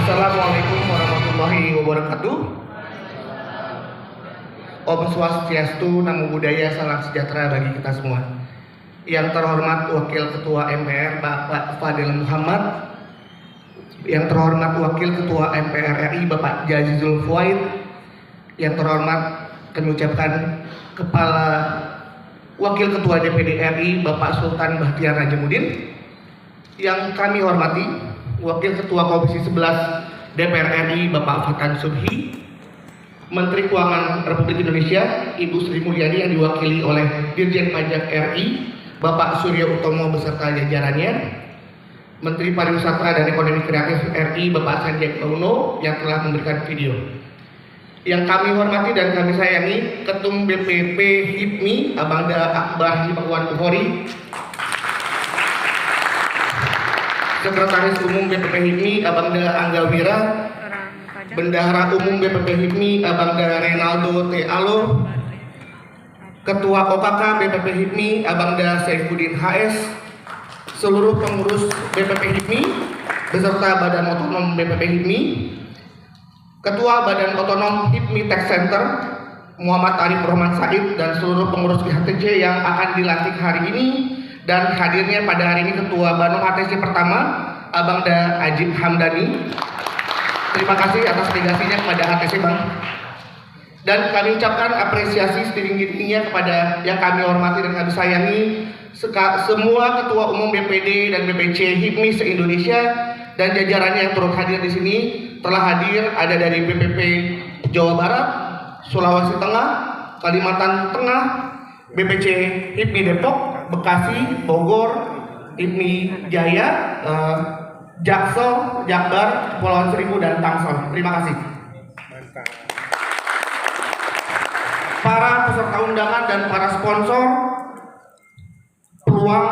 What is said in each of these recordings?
Assalamualaikum warahmatullahi wabarakatuh. Om Swastiastu, Namo Buddhaya, salam sejahtera bagi kita semua. Yang terhormat Wakil Ketua MPR Bapak Fadil Muhammad, yang terhormat Wakil Ketua MPR RI Bapak Jazizul Fuaid, yang terhormat kami ucapkan Kepala Wakil Ketua DPD RI Bapak Sultan Bahtiar Najamuddin, yang kami hormati Wakil Ketua Komisi 11 DPR RI Bapak Fatan Subhi, Menteri Keuangan Republik Indonesia Ibu Sri Mulyani yang diwakili oleh Dirjen Pajak RI Bapak Surya Utomo beserta jajarannya, Menteri Pariwisata dan Ekonomi Kreatif RI Bapak Sandiaga Uno yang telah memberikan video. Yang kami hormati dan kami sayangi Ketum BPP HIPMI Abangda Akbar Hipakwan Bukhori, Sekretaris Umum BPP HIPMI Abangda Angga Wira, Bendahara Umum BPP HIPMI Abangda Renaldo T. Alor, Ketua OKK BPP HIPMI Abangda Saifuddin HS, seluruh pengurus BPP HIPMI beserta Badan Otonom BPP HIPMI, Ketua Badan Otonom HIPMI Tech Center Muhammad Arif Rohman Said, dan seluruh pengurus IHTC yang akan dilantik hari ini, dan hadirnya pada hari ini Ketua Banom HTC pertama Abangda Ajib Hamdani. Terima kasih atas delegasinya kepada HTC Bang. Dan kami ucapkan apresiasi setinggi-tingginya kepada yang kami hormati dan kami sayangi semua Ketua Umum BPD dan BPC HIPMI se-Indonesia dan jajarannya yang turut hadir di sini. Telah hadir ada dari BPP Jawa Barat, Sulawesi Tengah, Kalimantan Tengah, BPC HIPMI Depok, Bekasi, Bogor, HIPMI Jaya, Jaksel, Jakbar, Kepulauan Seribu, dan Tangsel. Terima kasih. Para peserta undangan dan para sponsor, Peluang,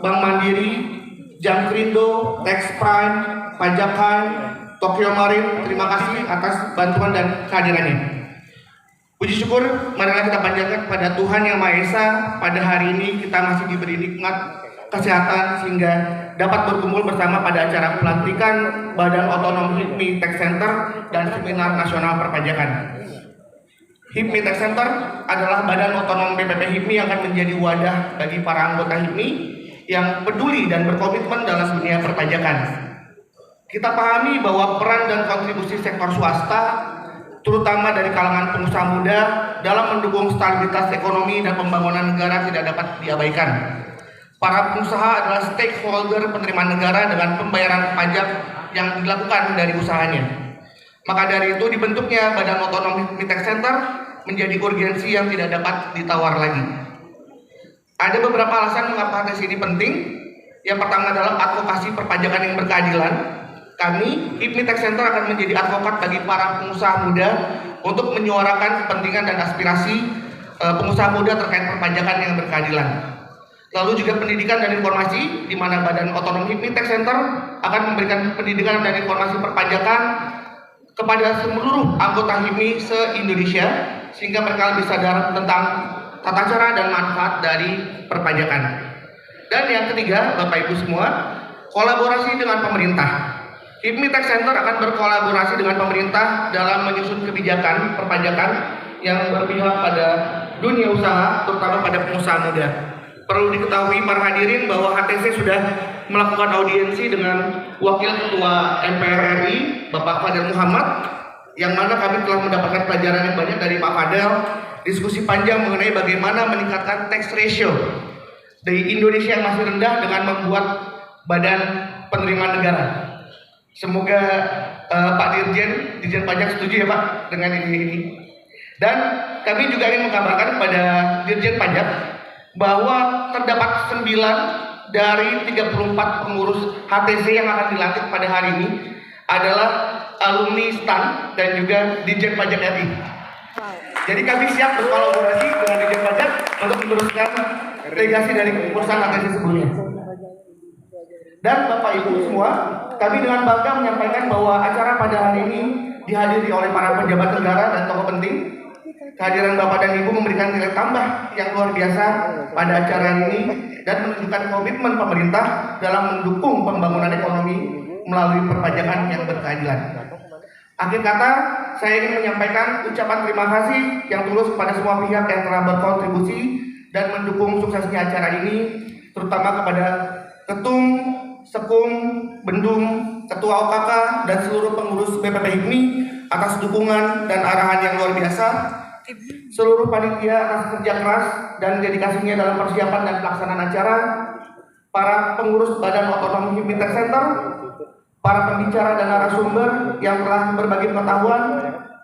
Bank Mandiri, Jamkrindo, Tax Prime, Pajakan, Tokyo Marine, terima kasih atas bantuan dan kehadirannya. Puji syukur marilah kita panjatkan kepada Tuhan Yang Maha Esa, pada hari ini kita masih diberi nikmat kesehatan sehingga dapat berkumpul bersama pada acara pelantikan Badan Otonom HIPMI Tech Center dan Seminar Nasional Perpajakan. HIPMI Tech Center adalah badan otonom BPP HIPMI yang akan menjadi wadah bagi para anggota HIPMI yang peduli dan berkomitmen dalam dunia perpajakan. Kita pahami bahwa peran dan kontribusi sektor swasta, terutama dari kalangan pengusaha muda, dalam mendukung stabilitas ekonomi dan pembangunan negara tidak dapat diabaikan. Para pengusaha adalah stakeholder penerimaan negara dengan pembayaran pajak yang dilakukan dari usahanya. Maka dari itu dibentuknya Badan Otonom HIPMI Tech Center menjadi urgensi yang tidak dapat ditawar lagi. Ada beberapa alasan mengapa HTC ini penting. Yang pertama adalah advokasi perpajakan yang berkeadilan. Kami, HIPMI Tech Center, akan menjadi advokat bagi para pengusaha muda untuk menyuarakan kepentingan dan aspirasi pengusaha muda terkait perpajakan yang berkeadilan. Lalu juga pendidikan dan informasi, di mana Badan Otonom HIPMI Tech Center akan memberikan pendidikan dan informasi perpajakan kepada seluruh anggota HIPMI se-Indonesia, sehingga mereka lebih sadar tentang tata cara dan manfaat dari perpajakan. Dan yang ketiga, Bapak Ibu semua, kolaborasi dengan pemerintah. HIPMI Tech Center akan berkolaborasi dengan pemerintah dalam menyusun kebijakan perpajakan yang berpihak pada dunia usaha, terutama pada pengusaha muda. Perlu diketahui para hadirin bahwa HTC sudah melakukan audiensi dengan Wakil Ketua MPR RI Bapak Fadil Muhammad, yang mana kami telah mendapatkan pelajaran yang banyak dari Pak Fadil. Diskusi panjang mengenai bagaimana meningkatkan tax ratio di Indonesia yang masih rendah dengan membuat badan penerimaan negara. Semoga Pak Dirjen Pajak setuju ya Pak dengan ini. Dan kami juga ingin mengabarkan kepada Dirjen Pajak bahwa terdapat 9 dari 34 pengurus HTC yang akan dilantik pada hari ini adalah alumni STAN dan juga Dirjen Pajak RI. Jadi kami siap berkolaborasi dengan Dirjen Pajak untuk meneruskan legasi dari kepengurusan HTC sebelumnya. Dan Bapak Ibu semua, kami dengan bangga menyampaikan bahwa acara pada hari ini dihadiri oleh para pejabat negara dan tokoh penting. Kehadiran Bapak dan Ibu memberikan nilai tambah yang luar biasa pada acara ini dan menunjukkan komitmen pemerintah dalam mendukung pembangunan ekonomi melalui perpajakan yang berkeadilan. Akhir kata, saya ingin menyampaikan ucapan terima kasih yang tulus kepada semua pihak yang telah berkontribusi dan mendukung suksesnya acara ini, terutama kepada Ketum, Sekum, Bendung, Ketua OKK, dan seluruh pengurus BPP HIPMI atas dukungan dan arahan yang luar biasa, seluruh panitia atas kerja keras dan dedikasinya dalam persiapan dan pelaksanaan acara, para pengurus Badan Otonom HIPMI Tech Center, para pembicara dan narasumber yang telah berbagi pengetahuan,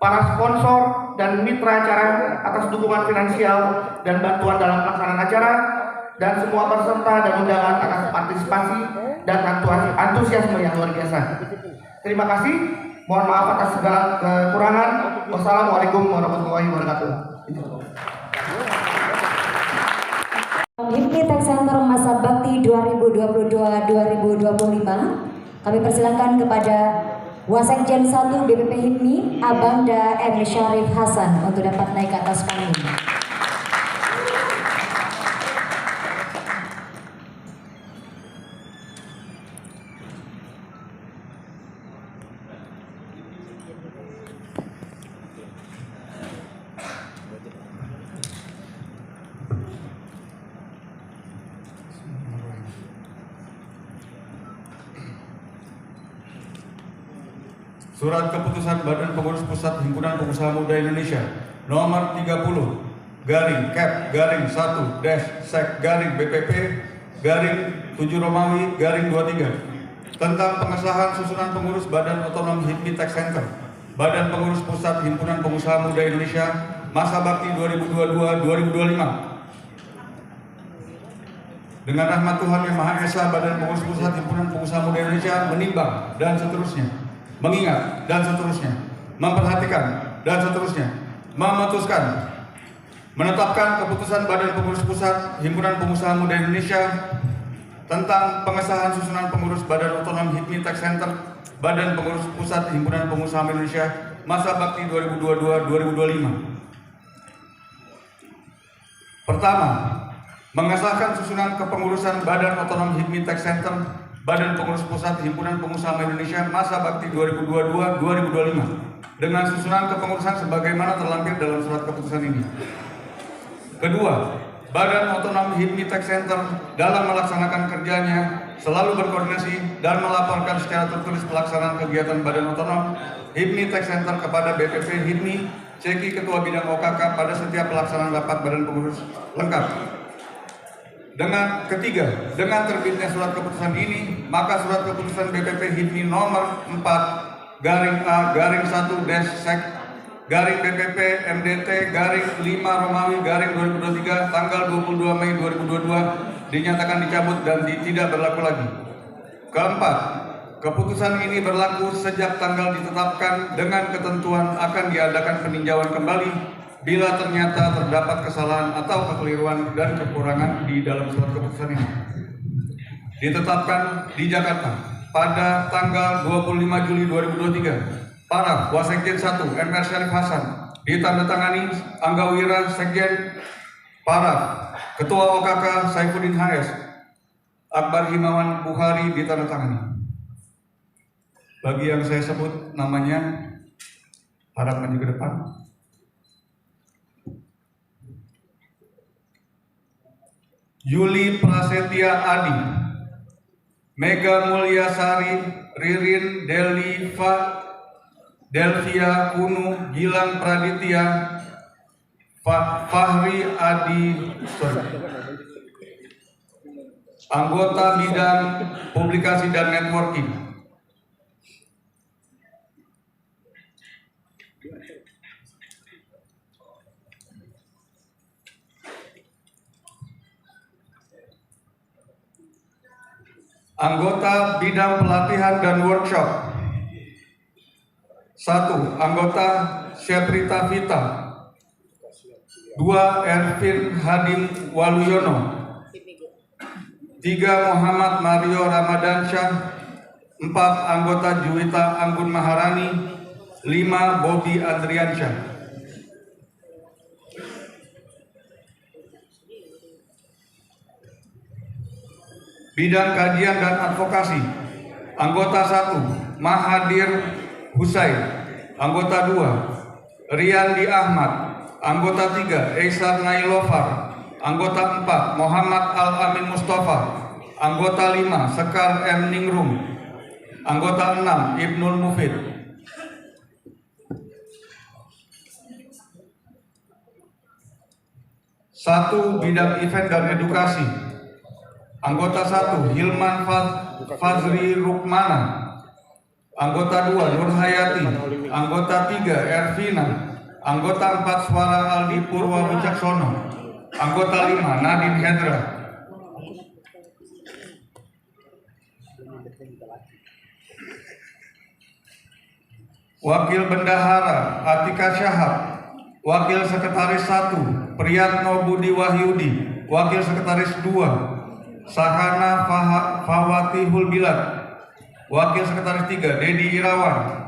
para sponsor dan mitra acara atas dukungan finansial dan bantuan dalam pelaksanaan acara, dan semua peserta dan undangan atas partisipasi dan antusiasme yang luar biasa. Terima kasih. Mohon maaf atas segala kekurangan. Wassalamualaikum warahmatullahi wabarakatuh. HIPMI Tech Center Masa Bakti 2022-2025. Kami persilakan kepada Wasekjen 1 BPP HIPMI, Abangda M. Syarif Hasan untuk dapat naik ke atas panggung. Surat Keputusan Badan Pengurus Pusat Himpunan Pengusaha Muda Indonesia nomor 30/1/1-BPP/7 tentang pengesahan susunan pengurus Badan Otonom HIPMI Tech Center Badan Pengurus Pusat Himpunan Pengusaha Muda Indonesia Masa Bakti 2022-2025. Dengan rahmat Tuhan Yang Maha Esa, Badan Pengurus Pusat Himpunan Pengusaha Muda Indonesia menimbang dan seterusnya, mengingat dan seterusnya, memperhatikan dan seterusnya, memutuskan menetapkan keputusan Badan Pengurus Pusat Himpunan Pengusaha Muda Indonesia tentang pengesahan susunan pengurus Badan Otonom HIPMI Tech Center Badan Pengurus Pusat Himpunan Pengusaha Indonesia Masa Bakti 2022-2025. Pertama, mengesahkan susunan kepengurusan Badan Otonom HIPMI Tech Center Badan Pengurus Pusat Himpunan Pengusaha Indonesia Masa Bakti 2022-2025 dengan susunan kepengurusan sebagaimana terlampir dalam surat keputusan ini. Kedua, Badan Otonom HIPMI Tech Center dalam melaksanakan kerjanya selalu berkoordinasi dan melaporkan secara tertulis pelaksanaan kegiatan Badan Otonom HIPMI Tech Center kepada BPP HIPMI, Ceki Ketua Bidang OKK pada setiap pelaksanaan rapat Badan Pengurus lengkap. Dengan terbitnya surat keputusan ini, maka surat keputusan BPP HIPMI nomor 4/A-1-Sek-BPP MDT-5-Romawi-2023 tanggal 22 Mei 2022 dinyatakan dicabut dan tidak berlaku lagi. Keempat, keputusan ini berlaku sejak tanggal ditetapkan dengan ketentuan akan diadakan peninjauan kembali bila ternyata terdapat kesalahan atau kekeliruan dan kekurangan di dalam surat keputusan ini. Ditetapkan di Jakarta pada tanggal 25 Juli 2023. Para Wasekjen 1 M. Syarif Hasan ditandatangani Anggawira Sekjen. Para Ketua OKK Saifuddin HS Akbar Himawan Bukhari ditandatangani. Bagi yang saya sebut namanya, harap maju ke depan. Yuli Prasetya Adi, Mega Mulyasari, Ririn Delvia Kunu, Gilang Praditya, Fahri Adi, anggota bidang publikasi dan networking. Anggota bidang pelatihan dan workshop. 1. Anggota Syeprita Vita. 2. Ervin Hadim Waluyono. 3. Muhammad Mario Ramadansyah. 4. Anggota Juwita Anggun Maharani. 5. Bobby Adriansyah. Bidang kajian dan advokasi. Anggota 1 Mahadir Husain, anggota 2, Riyandi Ahmad, anggota 3, Eisar Nailofar, anggota 4, Muhammad Al-Amin Mustafa, anggota 5, Sekar M. Ningrum, anggota 6, Ibnul Mufid. 1. Bidang event dan edukasi, anggota 1, Hilman Fazri Rukmana, anggota 2, Nur Hayati, anggota 3, Ervina, anggota 4, Suara Aldi Purwa Wicaksono, anggota 5, Nadine Hendra. Wakil Bendahara Atika Syahab, Wakil Sekretaris 1, Priyatno Budi Wahyudi, Wakil Sekretaris 2, Sahana Fawati Hulbilad, Wakil Sekretaris 3, Dedi Irawan,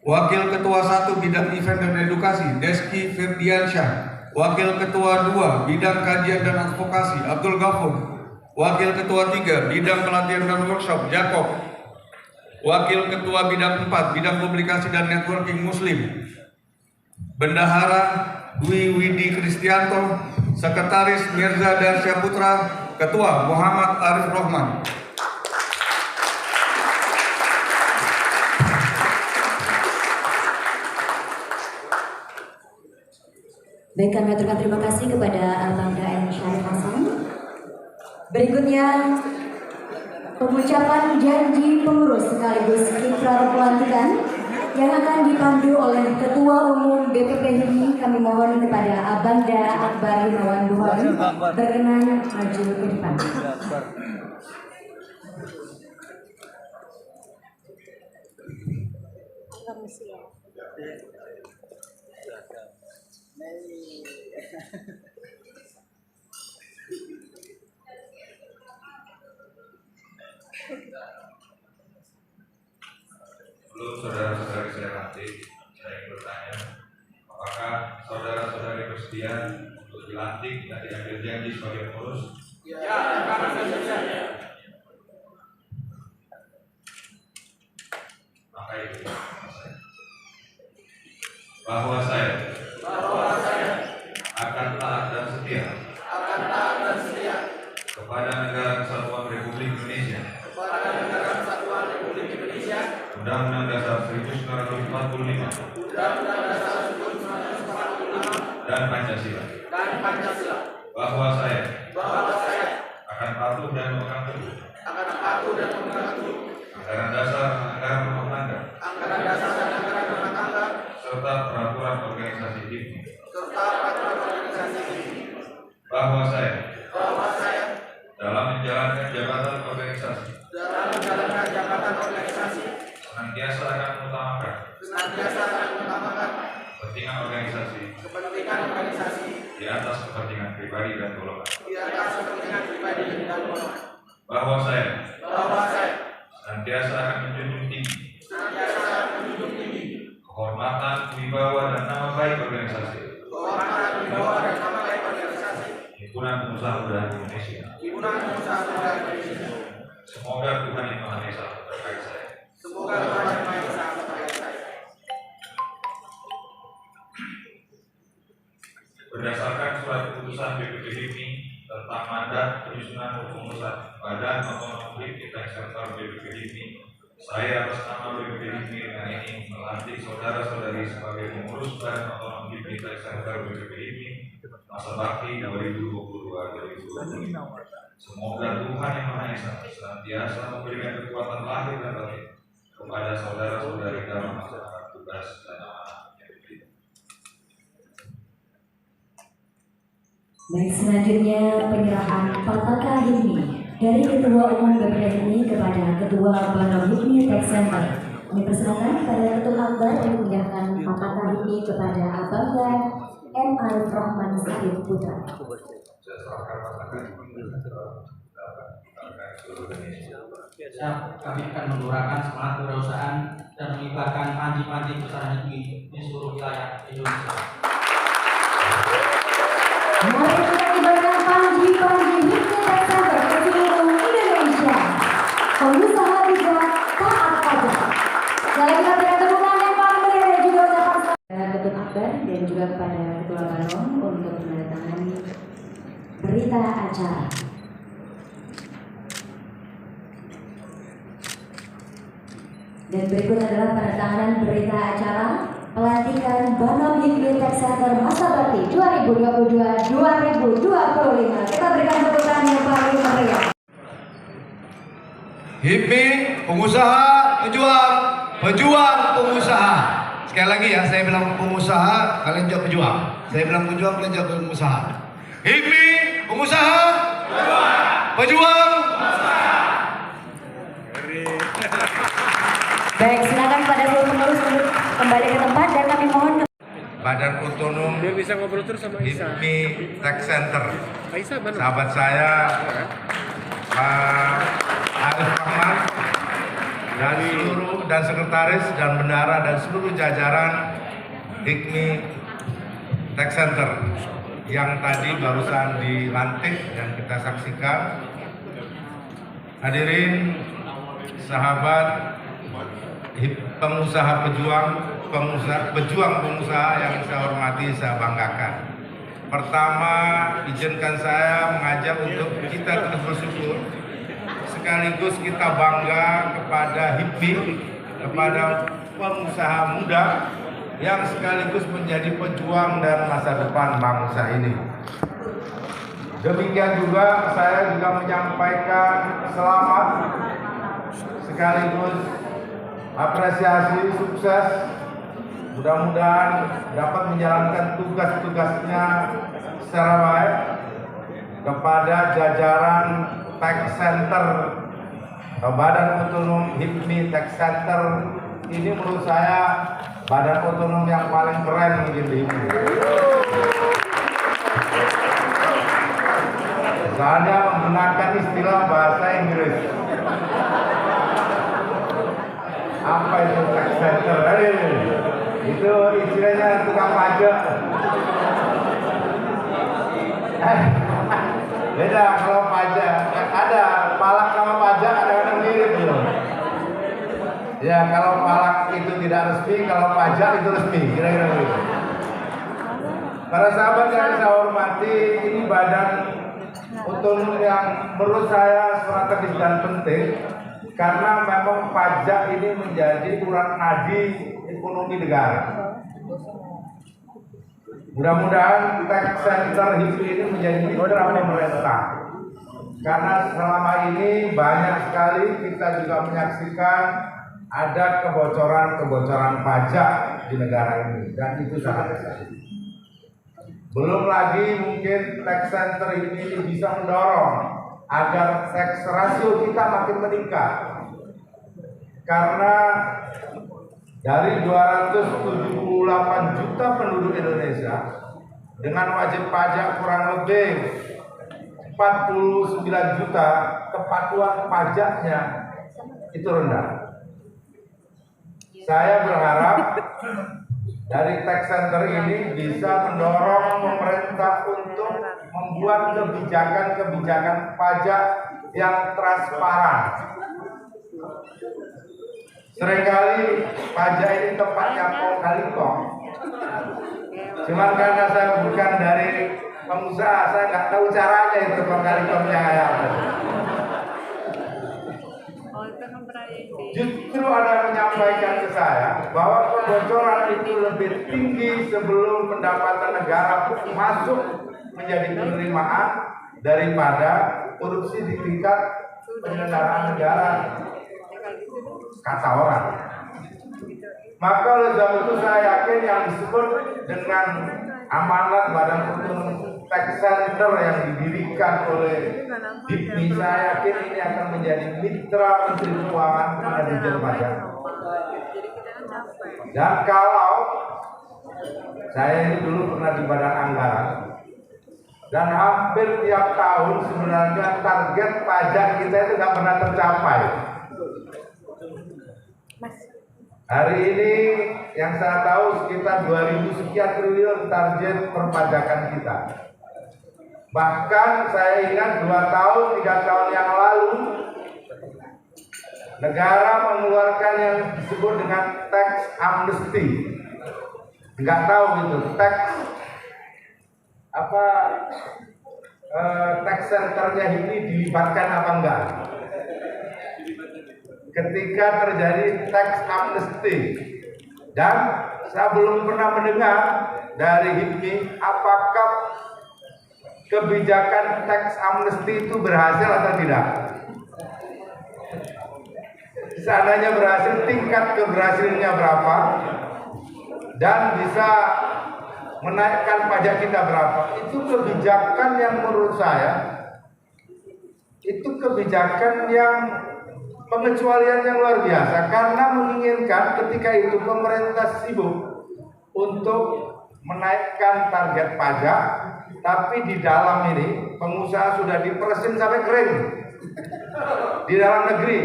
Wakil Ketua 1 Bidang Event dan Edukasi, Deski Firdiansyah, Wakil Ketua 2 Bidang Kajian dan Advokasi, Abdul Ghafur, Wakil Ketua 3 Bidang Pelatihan dan Workshop, Jakob, Wakil Ketua Bidang 4 Bidang Publikasi dan Networking, Muslim. Bendahara Dwi Widi Kristianto, Sekretaris Mirza Darsya Putra, Ketua Muhammad Arif Rohman. Baik, kami aturkan terima kasih kepada Abang M. Syarif Hasan. Berikutnya pengucapan janji pengurus sekaligus ikrar pelantikan yang akan dipandu oleh Ketua Umum BPP HIMMI. Kami mohon kepada Abangda Akbar Himawan Buhori berkenan maju ke depan. Sebelum saudara-saudari saya lantik, saya ingin bertanya, apakah saudara-saudari bersedia untuk dilantik dan diambil janji sebagai pengurus? Ya, maka itu bahwa saya akan taat dan setia kepada Negara Kesatuan Republik Indonesia, Undang-Undang Dasar 1945 dan Pancasila. Bahwa saya akan patuh dan memegang teguh anggaran dasar dan anggaran rumah tangga serta peraturan organisasi HIMMI. Bahwa saya dalam menjalankan jabatan organisasi senantiasa akan mengutamakan kepentingan organisasi di atas kepentingan pribadi dan golongan. Bahwa saya senantiasa akan menjunjung tinggi kehormatan, wibawa, dan nama baik organisasi Himpunan Pengusaha Muda Indonesia. Semoga Tuhan Yang Maha Esa berkait saya. Berdasarkan surat keputusan BPP HIMMI tentang mandat penyusunan kepengurusan Badan Otonom HIMMI Sektor BPP HIMMI, saya atas nama BPP HIMMI dengan ini melantik saudara-saudari sebagai pengurus Badan Otonom HIMMI Sektor BPP HIMMI masa bakti 2022-2025. Semoga Tuhan Yang Maha Esa senantiasa memberikan kekuatan lahir dan batin kepada saudara-saudari dalam melaksanakan tugas dan amanah yang diberikan. Baik, selanjutnya penyerahan Pataka HIMMI dari Ketua Umum BPP HIMMI kepada Ketua Badan HIMMI Tech Center. Kami persilakan kepada Ketua Akbar untuk menyerahkan Pataka HIMMI kepada Abangda M. Arif Rohman Sakit Putra. Kami akan menggelorakan semangat kewirausahaan dan mengibarkan panji-panji besar HIMMI di seluruh wilayah Indonesia. Mari kita kibarkan panji-panji HIMMI Tech Center ke seluruh Indonesia. Pengusaha bijak taat berita acara. Dan berikut adalah penandatanganan berita acara pelantikan Banom Hikmi Tech Center masa bakti 2022-2025. Kita berikan tepuk tangan yang paling meriah. HIPMI, pengusaha, pejuang, pengusaha. Sekali lagi ya, saya bilang pengusaha, kalian jawab pejuang. Saya bilang pejuang, kalian jawab pengusaha. HIPMI, pengusaha, pejuang. Baik, silakan pada seluruh pengurus untuk kembali ke tempat dan kami mohon Badan Otonom Dia bisa ngobrol terus sama Isa. HIPMI Tech Center. Isa mana? Sahabat saya, Pak Arif Rahman, dan seluruh dan sekretaris dan bendara dan seluruh jajaran HIPMI Tech Center yang tadi barusan dilantik dan kita saksikan. Hadirin sahabat pengusaha pengusaha yang saya hormati, saya banggakan. Pertama, izinkan saya mengajak untuk kita terus bersyukur, sekaligus kita bangga kepada HIPMI, kepada pengusaha muda yang sekaligus menjadi pejuang dan masa depan bangsa ini. Demikian juga saya juga menyampaikan selamat sekaligus apresiasi sukses, mudah-mudahan dapat menjalankan tugas-tugasnya secara baik kepada jajaran Tech Center atau Badan Otonom HIPMI Tech Center. Ini menurut saya badan otonom yang paling keren mungkin di HIPMI. Saya menggunakan istilah bahasa Inggris. Apa itu Tech Center? Itu istilahnya tukang pajak. Beda kalau pajak, ada palak sama pajak kadang-kadang mirip gitu. Ya kalau palak itu tidak resmi, kalau pajak itu resmi, kira-kira begitu. Para sahabat yang saya hormati, ini badan otonom yang menurut saya strategis dan penting. Karena memang pajak ini menjadi urat nadi ekonomi negara. Mudah-mudahan Tech Center HIPMI ini menjadi mitra pemerintah. Karena selama ini banyak sekali kita juga menyaksikan ada kebocoran pajak di negara ini, dan itu sangat besar. Belum lagi mungkin Tech Center ini bisa mendorong agar tax rasio kita makin meningkat, karena dari 278 juta penduduk Indonesia dengan wajib pajak kurang lebih 49 juta, kepatuhan pajaknya itu rendah. Saya berharap dari Tech Center ini bisa mendorong pemerintah untuk membuat kebijakan pajak yang transparan. Seringkali pajak ini tempatnya kong kali kong. Cuman karena saya bukan dari pengusaha, saya nggak tahu caranya itu kong kali kongnya kayak apa. Justru ada yang menyampaikan ke saya bahwa kebocoran itu lebih tinggi sebelum pendapatan negara masuk menjadi penerimaan daripada korupsi di tingkat penyelenggaraan negara, kata orang. Maka oleh sebab itu saya yakin yang disebut dengan amanat Badan Otonom Tech Center yang didirikan oleh HIPMI, saya yakin ini akan menjadi mitra Menteri Keuangan pada Dirjen Pajak. Dan kalau saya ini dulu pernah di Badan Anggaran, dan hampir tiap tahun sebenarnya target pajak kita itu nggak pernah tercapai. Hari ini yang saya tahu sekitar 2.000 sekian triliun target perpajakan kita. Bahkan saya ingat 2 tahun, 3 tahun yang lalu negara mengeluarkan yang disebut dengan tax amnesty. Nggak tahu itu tax apa tax centernya ini dilibatkan apa enggak? Ketika terjadi tax amnesty, dan saya belum pernah mendengar dari HIPMI apakah kebijakan tax amnesty itu berhasil atau tidak. Seandainya berhasil, tingkat keberhasilannya berapa, dan bisa menaikkan pajak kita berapa. Itu kebijakan yang menurut saya itu kebijakan yang pengecualian yang luar biasa, karena menginginkan ketika itu pemerintah sibuk untuk menaikkan target pajak, tapi di dalam ini pengusaha sudah diperesin sampai kering di dalam negeri,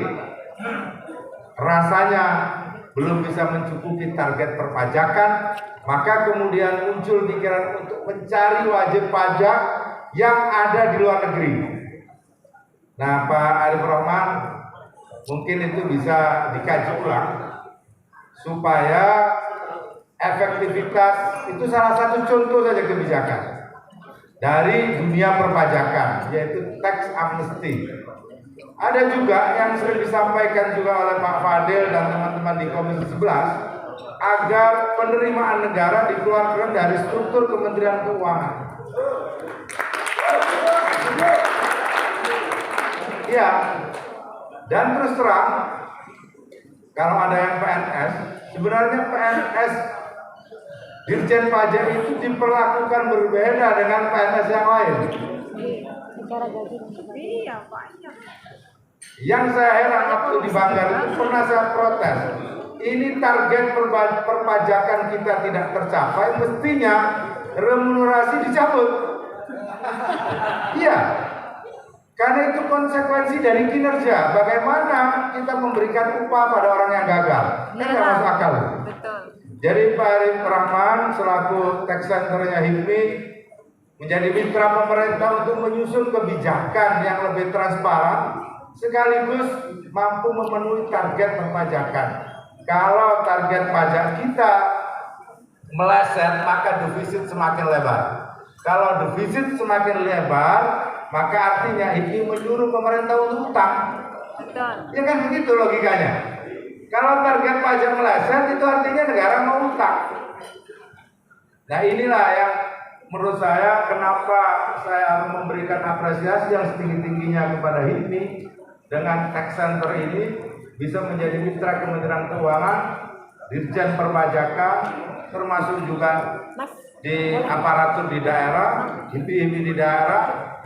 rasanya belum bisa mencukupi target perpajakan, maka kemudian muncul pikiran untuk mencari wajib pajak yang ada di luar negeri. Nah, Pak Arif Rahman, mungkin itu bisa dikaji ulang supaya efektivitas itu salah satu contoh saja kebijakan dari dunia perpajakan, yaitu tax amnesty. Ada juga yang sering disampaikan juga oleh Pak Fadil dan teman-teman di Komisi 11 agar penerimaan negara dikeluarkan dari struktur Kementerian Keuangan. Ya, dan terus terang, kalau ada yang PNS, sebenarnya PNS Dirjen Pajak itu diperlakukan berbeda dengan PNS yang lain. Yang saya heran waktu di Banggar itu pernah saya protes. Ini target perpajakan kita tidak tercapai, mestinya remunerasi dicabut. Iya. Karena itu konsekuensi dari kinerja. Bagaimana kita memberikan upah pada orang yang gagal? Ini nggak masuk akal. Betul. Jadi Pak Arif Rahman selaku tax centernya HIPMI menjadi mitra pemerintah untuk menyusun kebijakan yang lebih transparan sekaligus mampu memenuhi target perpajakan. Kalau target pajak kita meleset, maka defisit semakin lebar. Kalau defisit semakin lebar, maka artinya ini menyuruh pemerintah untuk utang. Ya kan begitu logikanya. Kalau target pajak meleset, itu artinya negara mau utang. Nah, inilah yang menurut saya kenapa saya memberikan apresiasi yang setinggi-tingginya kepada HIPMI dengan tax center ini bisa menjadi mitra Kementerian Keuangan, Dirjen Perpajakan, termasuk juga di aparatur di daerah, HIPMI di daerah,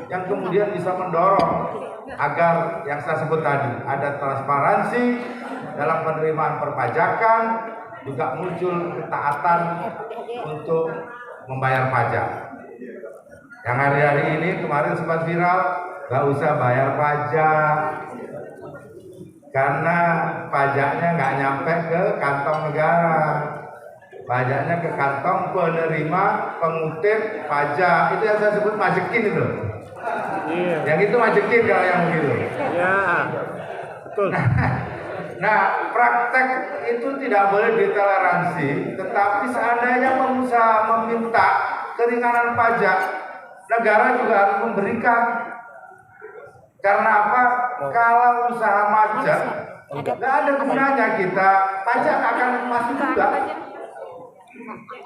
yang kemudian bisa mendorong agar yang saya sebut tadi ada transparansi dalam penerimaan perpajakan, juga muncul ketaatan untuk membayar pajak. Yang hari-hari ini kemarin sempat viral, gak usah bayar pajak karena pajaknya nggak nyampe ke kantong negara. Pajaknya ke kantong penerima pengutip pajak. Itu yang saya sebut majekin itu. Yang itu majekin kalau yang begitu. Betul. Nah, praktek itu tidak boleh ditoleransi. Tetapi seandainya pengusaha meminta keringanan pajak, negara juga harus memberikan. Karena apa? Kalau usaha pajak, nggak ada gunanya kita, pajak akan masuk juga.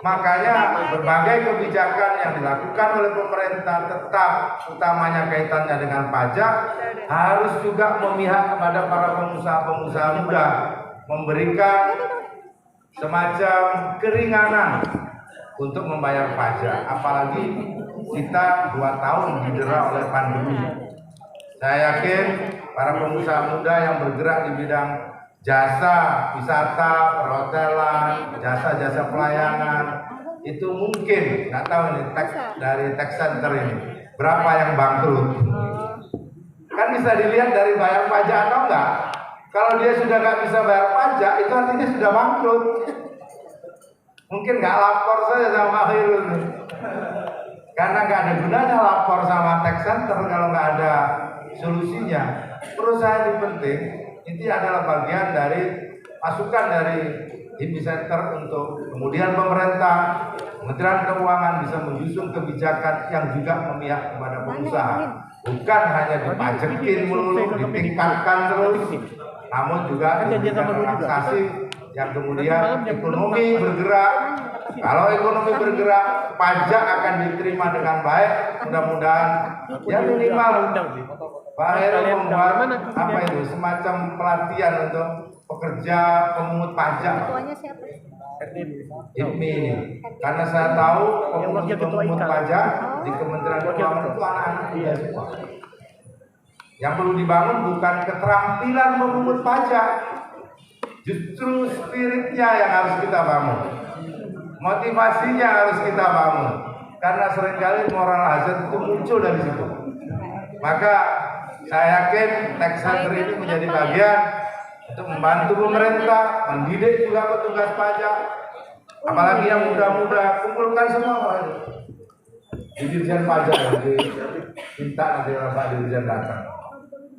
Makanya berbagai kebijakan yang dilakukan oleh pemerintah tetap utamanya kaitannya dengan pajak harus juga memihak kepada para pengusaha-pengusaha muda, memberikan semacam keringanan untuk membayar pajak. Apalagi kita 2 tahun didera oleh pandemi. Saya yakin para pengusaha muda yang bergerak di bidang jasa wisata, perhotelan, jasa-jasa pelayanan itu mungkin nggak tahu nih dari tax center ini berapa yang bangkrut. Kan bisa dilihat dari bayar pajak atau enggak. Kalau dia sudah nggak bisa bayar pajak, itu artinya sudah bangkrut. Mungkin nggak lapor saja sama Khairul, karena nggak ada gunanya lapor sama tax center kalau nggak ada solusinya. Perusahaan ini penting. Ini adalah bagian dari masukan dari HIPMI Center untuk kemudian pemerintah, Kementerian Keuangan bisa menyusun kebijakan yang juga memihak kepada pengusaha. Bukan hanya dipajekin melulu, ditingkatkan terus, namun juga diberikan relaksasi yang kemudian ekonomi bergerak. Kalau ekonomi bergerak, pajak akan diterima dengan baik. Mudah-mudahan ya minimal Pak Heru membuat apa itu semacam pelatihan untuk pekerja pemungut pajak HIPMI ini. Karena saya tahu pemungut pajak di Kementerian Keuangan itu anak-anak muda semua. Yang perlu dibangun bukan keterampilan memungut pajak, justru spiritnya yang harus kita bangun, motivasinya harus kita bangun. Karena seringkali moral hazard itu muncul dari situ. Maka saya yakin tax center ini menjadi bagian untuk membantu pemerintah, mendidik juga petugas pajak, apalagi yang muda-muda, kumpulkan semua Pak. Di Dirjen Pajak nanti minta nanti Pak Dirjen datang.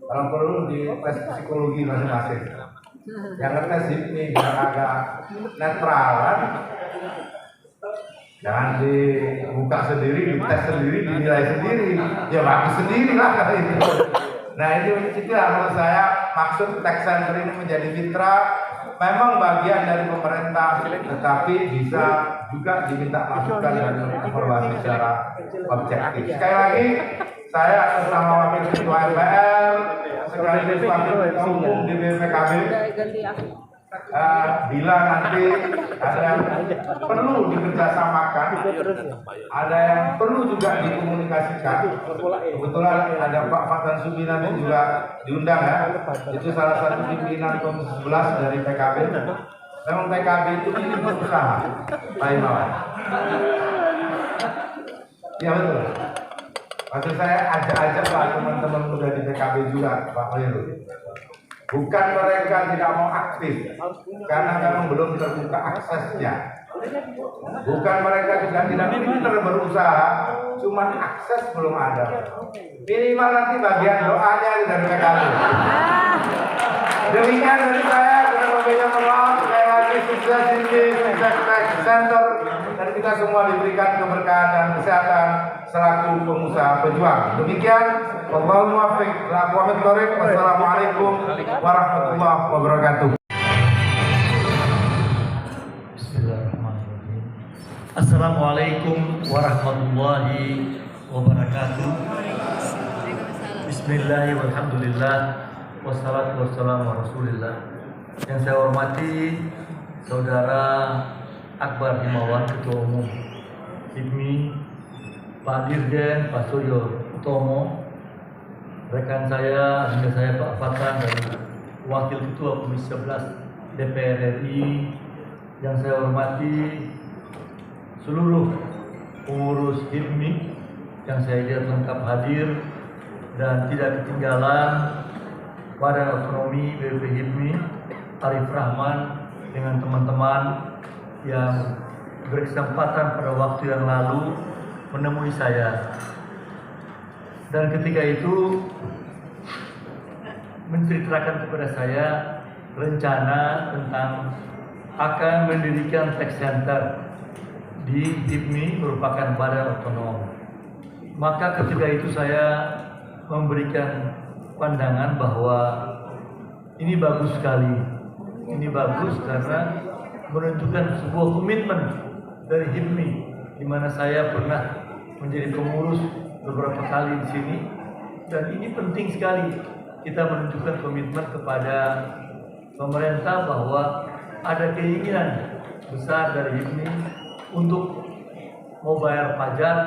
Kalau perlu di tes psikologi masing-masing. Yang ngetes HIPMI biar agak netralan. Jangan dibuka sendiri, dites sendiri, dinilai sendiri. Ya bagus sendiri lah kalau itu. Nah itu menurut saya maksud tax center ini menjadi mitra. Memang bagian dari pemerintah, tetapi bisa juga diminta masukan dan evaluasi secara objektif. Sekali lagi, saya atas nama Wakil Ketua MPR, sekaligus Wakil Ketua Umum di BPKB, bila nanti ada yang perlu dikerjasamakan, ada yang perlu juga dikomunikasikan. Kebetulan ada Pak Fatan Subinami juga diundang ya. Itu salah satu pimpinan Komisi 11 dari PKB. Memang PKB itu ini berusaha, Pak Imawan. Ya betul. Maksud saya ajak-ajak lah teman-teman muda di PKB juga, Pak Heru. Bukan mereka tidak mau aktif, karena memang belum terbuka aksesnya. Bukan mereka juga tidak pintar berusaha, cuma akses belum ada. Minimal nanti bagian doanya dari PKB. Demikian dari saya, kita berbeda maaf. Sekali lagi sukses ini, sukses tax center, dan kita semua diberikan keberkahan dan kesehatan selaku pengusaha pejuang. Demikian, wallahul muwaffiq. Wassalamualaikum warahmatullahi wabarakatuh. Bismillahirrahmanirrahim. Assalamualaikum warahmatullahi wabarakatuh. Bismillahirrahmanirrahim. Walhamdulillah. Wassalatu wassalamu ala Rasulillah. Yang saya hormati Saudara Akbar Himawan, Ketua Umum HIPMI, Pak Dirjen, Pak Suryo Utomo, rekan saya, hingga saya Pak Fatan dan Wakil Ketua Komisi 11 DPR RI, yang saya hormati seluruh pengurus HIPMI yang saya lihat lengkap hadir, dan tidak ketinggalan Badan Otonomi BP HIPMI Arif Rahman dengan teman-teman yang berkesempatan pada waktu yang lalu menemui saya. Dan ketika itu menceritakan kepada saya rencana tentang akan mendirikan tax center di HIPMI, merupakan badan otonom. Maka ketika itu saya memberikan pandangan bahwa ini bagus sekali. Ini bagus karena menunjukkan sebuah komitmen dari HIPMI, di mana saya pernah menjadi pengurus beberapa kali di sini, dan ini penting sekali kita menunjukkan komitmen kepada pemerintah bahwa ada keinginan besar dari HIPMI untuk mau bayar pajak,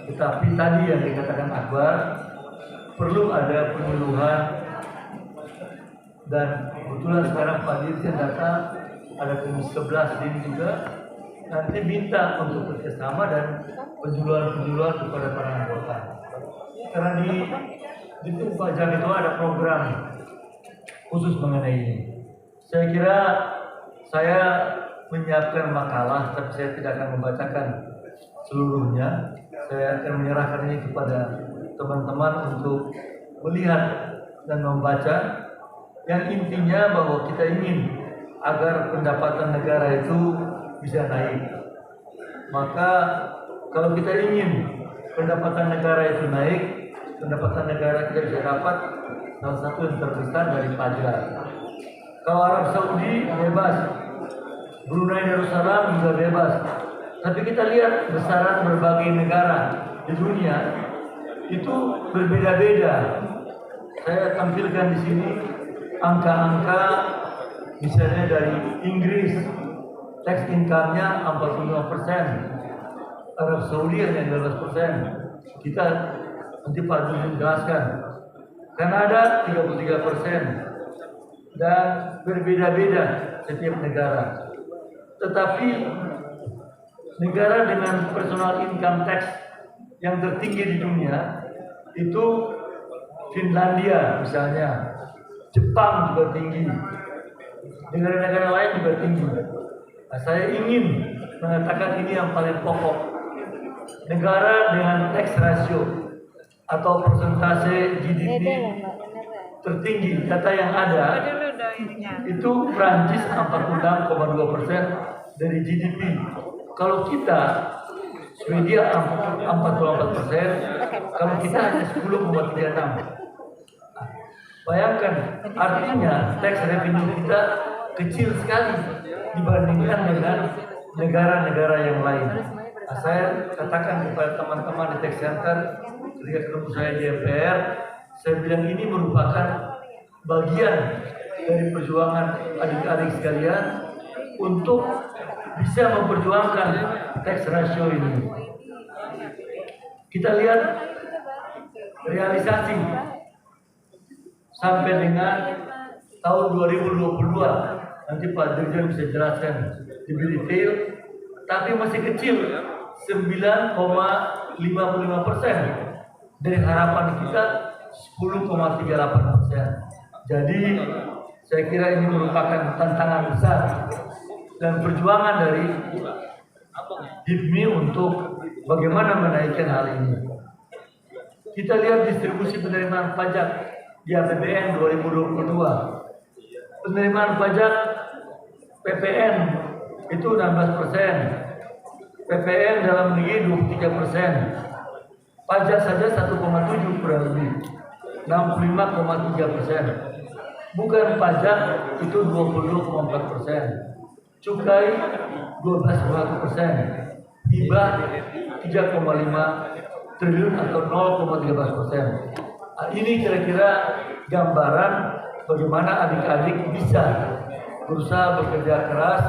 tetapi tadi yang dikatakan Akbar, perlu ada penyuluhan. Dan kebetulan sekarang Pak Dirjen datang, ada Komisi 11 ini juga, nanti minta untuk bekerjasama dan penjualan kepada para anggota. Karena di pajak itu ada program khusus mengenai ini. Saya kira saya menyiapkan makalah, tapi saya tidak akan membacakan seluruhnya. Saya akan menyerahkan ini kepada teman-teman untuk melihat dan membaca, yang intinya bahwa kita ingin agar pendapatan negara itu bisa naik. Maka kalau kita ingin pendapatan negara itu naik, pendapatan negara kita bisa dapat salah satu yang terbesar dari pajak. Kalau Arab Saudi bebas, Brunei Darussalam juga bebas. Tapi kita lihat besaran berbagai negara di dunia itu berbeda-beda. Saya tampilkan di sini angka-angka misalnya dari Inggris, tax income-nya 45%, Arab Saudi hanya 12%. Kita nanti Pak Dudung jelaskan. Kanada 33%, dan berbeda-beda setiap negara. Tetapi negara dengan personal income tax yang tertinggi di dunia itu Finlandia misalnya, Jepang juga tinggi, negara-negara lain juga tinggi. Nah, saya ingin mengatakan ini yang paling pokok. Negara dengan tax ratio atau persentase GDP tertinggi, data yang ada itu Prancis 46,2% dari GDP. Kalau kita Swedia 44%, kalau kita hanya 10,36. Bayangkan, artinya tax revenue kita kecil sekali dibandingkan dengan negara-negara yang lain. Nah, saya katakan kepada teman-teman di tax center ketika ketemu saya di MPR, saya bilang ini merupakan bagian dari perjuangan adik-adik sekalian untuk bisa memperjuangkan tax ratio ini. Kita lihat realisasi sampai dengan tahun 2022, nanti Pak Dirjen bisa jelaskan lebih detail, tapi masih kecil, 9,55% dari harapan kita 10,38%. Jadi saya kira ini merupakan tantangan besar dan perjuangan dari HIPMI untuk bagaimana menaikkan hal ini. Kita lihat distribusi penerimaan pajak di APBN 2022. Penerimaan pajak PPN itu 16%, PPN dalam negeri 23%, pajak saja 1,7 kurang lebih, 65,3%. Bukan pajak itu 22,4%, cukai 12,1%, hibah 3,5 triliun atau 0,13%. Nah, ini kira-kira gambaran bagaimana adik-adik bisa berusaha bekerja keras.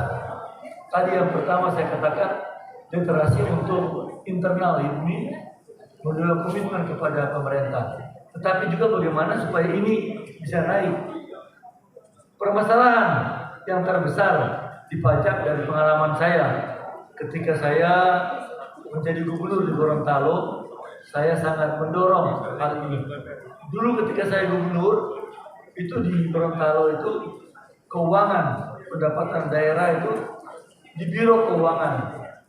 Tadi yang pertama saya katakan literasi untuk internal HIPMI, menurut komitmen kepada pemerintah. Tetapi juga bagaimana supaya ini bisa naik. Permasalahan yang terbesar di pajak dari pengalaman saya ketika saya menjadi gubernur di Gorontalo, saya sangat mendorong hal ini. Dulu ketika saya gubernur, itu di Gorontalo itu keuangan pendapatan daerah itu di Biro Keuangan.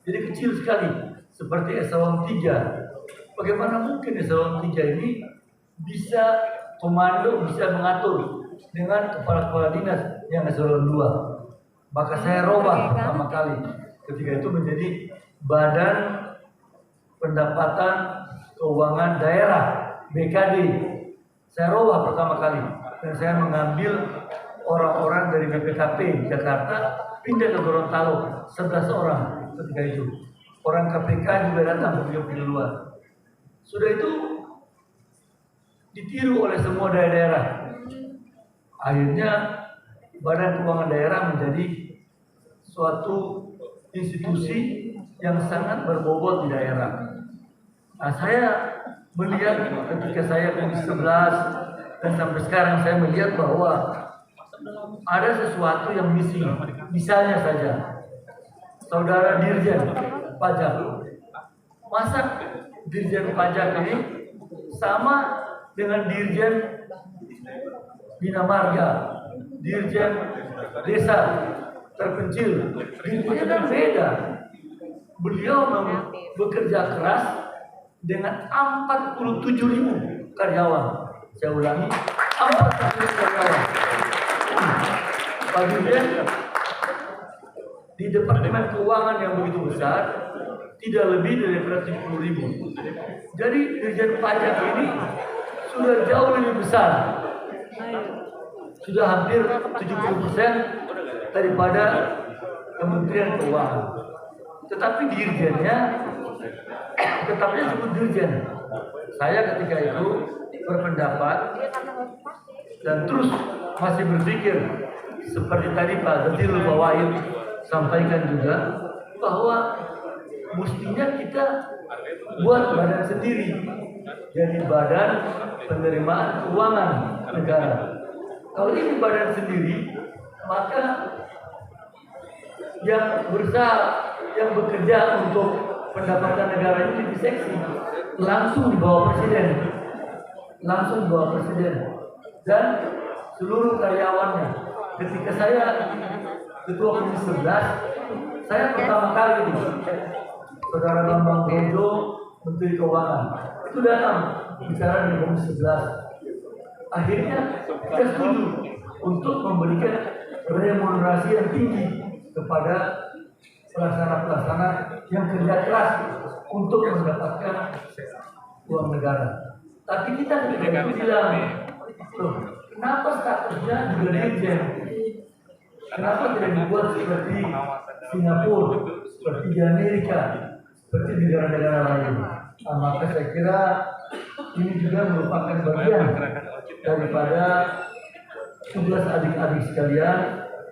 Jadi kecil sekali, seperti eselon 3. Bagaimana mungkin eselon 3 ini bisa komando, bisa mengatur dengan kepala-kepala dinas yang eselon 2. Maka saya robah pertama kali ketika itu menjadi Badan Pendapatan Keuangan Daerah, BKD. Saya robah pertama kali dan saya mengambil orang-orang dari BPKP Jakarta pindah ke Gorontalo, 11 orang ketika itu. Orang KPK juga datang dari luar. Sudah itu ditiru oleh semua daerah-daerah. Akhirnya Badan Keuangan Daerah menjadi suatu institusi yang sangat berbobot di daerah. Nah, saya melihat ketika saya Komisi 11 dan sampai sekarang saya melihat bahwa ada sesuatu yang missing. Misalnya saja, saudara Dirjen Pajak, masa Dirjen Pajak ini sama dengan Dirjen Bina Marga, Dirjen Desa Terpencil, Dirjen beda. Beliau bekerja keras dengan 47.000 karyawan. Saya ulangi, 47.000 karyawan. Pak Dirjen di Departemen Keuangan yang begitu besar tidak lebih daripada 70.000. Jadi Dirjen Pajak ini sudah jauh lebih besar, sudah hampir 70% daripada Kementerian Keuangan. Tetapi dirjennya tetapnya disebut dirjen. Saya ketika itu berpendapat dan terus masih berpikir seperti tadi Pak Zatilul Bawaid sampaikan juga bahwa mestinya kita buat badan sendiri, jadi Badan Penerimaan Keuangan Negara. Kalau ini badan sendiri, maka yang bekerja untuk pendapatan negara ini diseksi langsung di bawah presiden, dan seluruh karyawannya. Ketika saya ketua Komisi 11, saya pertama kali Saudara Bambang Brojo, Menteri Keuangan, itu datang bicara di Komisi 11. Akhirnya kita setuju untuk memberikan remunerasi yang tinggi kepada pelaksana-pelaksana yang kerja keras untuk mendapatkan uang negara. Tapi kita ketika itu bilang, loh, kenapa statusnya juga dirjen? Kenapa tidak dibuat seperti Singapura, seperti di Amerika, seperti di negara-negara lain? Nah, maka saya kira ini juga merupakan bagian daripada tugas adik-adik sekalian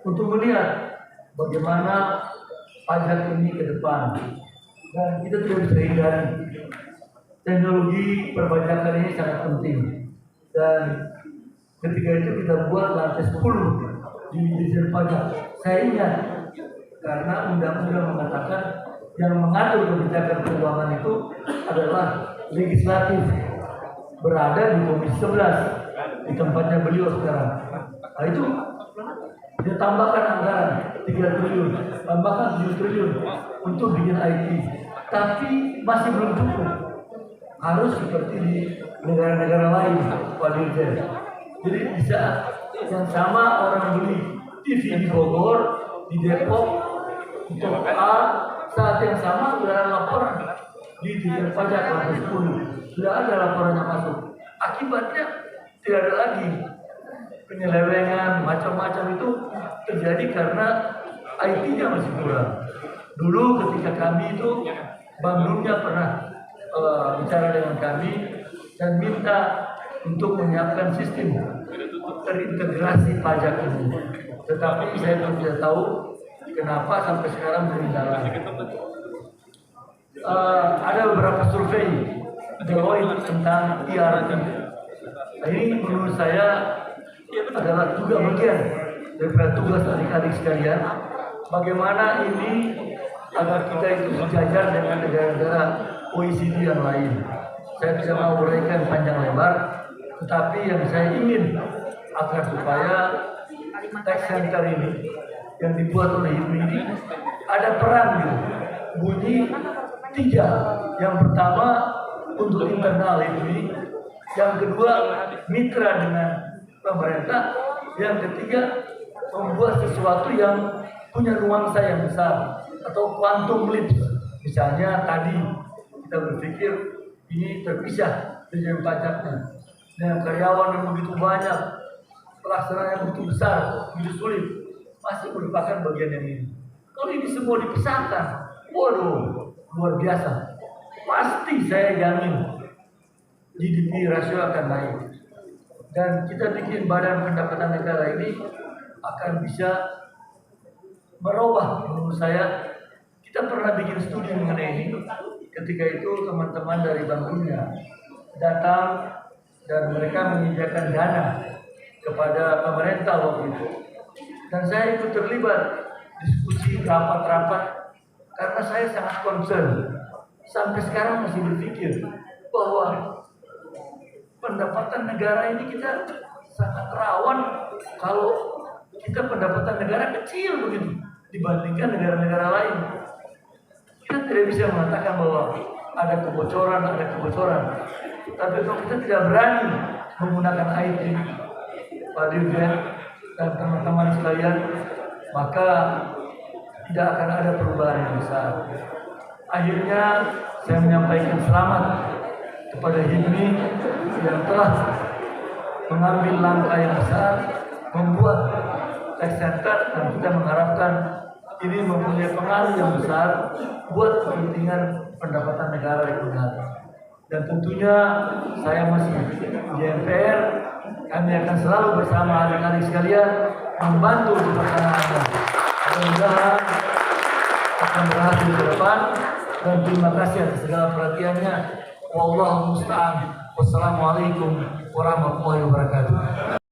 untuk melihat bagaimana pajak ini ke depan. Dan kita tidak bisa hindari, teknologi perpajakan ini sangat penting. Dan ketika itu kita buat lantai 10 di Dirjen Pajak. Saya ingat karena undang-undang mengatakan yang mengatur kebijakan keuangan itu adalah legislatif, berada di Komisi 11 di tempatnya beliau sekarang. Nah itu dia tambahkan anggaran 3 triliun, tambahkan 7 triliun untuk bikin IT, tapi masih belum cukup. Harus seperti di negara-negara lain, Pak Dirjen. Jadi di saat yang sama orang beli TV di Bogor, di Depok, untuk A, saat yang sama sudah ada laporan di Dirjen Pajak lantai 10, sudah ada laporannya masuk. Akibatnya tidak ada lagi penyelewengan macam-macam itu terjadi karena IT-nya masih kurang. Dulu ketika kami itu Bank Dunia pernah bicara dengan kami dan minta untuk menyiapkan sistem terintegrasi pajak ini. Tetapi saya tidak tahu kenapa sampai sekarang belum jalan. Ada beberapa survei Deloitte tentang ERP. Nah, ini menurut saya adalah juga bagian daripada tugas adik-adik sekalian. Bagaimana ini agar kita itu sejajar dengan negara-negara OECD yang lain. Saya tidak mau uraikan panjang lebar, tetapi yang saya ingin agar supaya tax center ini yang dibuat oleh HIPMI ini ada peran gitu. Bunyi 3. Yang pertama untuk internal HIPMI, yang kedua mitra dengan pemerintah, yang ketiga membuat sesuatu yang punya nuansa yang besar atau quantum leap. Misalnya tadi kita berpikir ini terpisah dengan pajaknya, dengan karyawan yang begitu banyak, pelaksanaan yang begitu besar, begitu sulit, masih merupakan bagian yang ini. Kalau ini semua dipisahkan, waduh, luar biasa. Pasti saya jamin GDP rasio akan naik. Dan kita bikin badan pendapatan negara ini akan bisa merubah. Menurut saya, kita pernah bikin studi mengenai ini. Ketika itu teman-teman dari Bank Dunia datang dan mereka menyediakan dana kepada pemerintah waktu itu. Dan saya ikut terlibat diskusi rapat-rapat karena saya sangat concern. Sampai sekarang masih berpikir bahwa pendapatan negara ini kita sangat rawan kalau kita pendapatan negara kecil begitu dibandingkan negara-negara lain. Kita tidak bisa mengatakan bahwa ada kebocoran. Tapi kalau kita tidak berani menggunakan IT, Pak Dirjen dan teman-teman sekalian, maka tidak akan ada perubahan yang besar. Akhirnya saya menyampaikan selamat kepada HIPMI yang telah mengambil langkah yang besar membuat tax center, dan kita mengharapkan ini mempunyai pengaruh yang besar buat kepentingan pendapatan negara yang benar. Dan tentunya saya masih di MPR, kami akan selalu bersama adik-adik sekalian membantu di pelaksanaannya. Mudah-mudahan akan berhasil ke depan, dan terima kasih atas segala perhatiannya. Wallahu musta'an. Wassalamualaikum warahmatullahi wabarakatuh.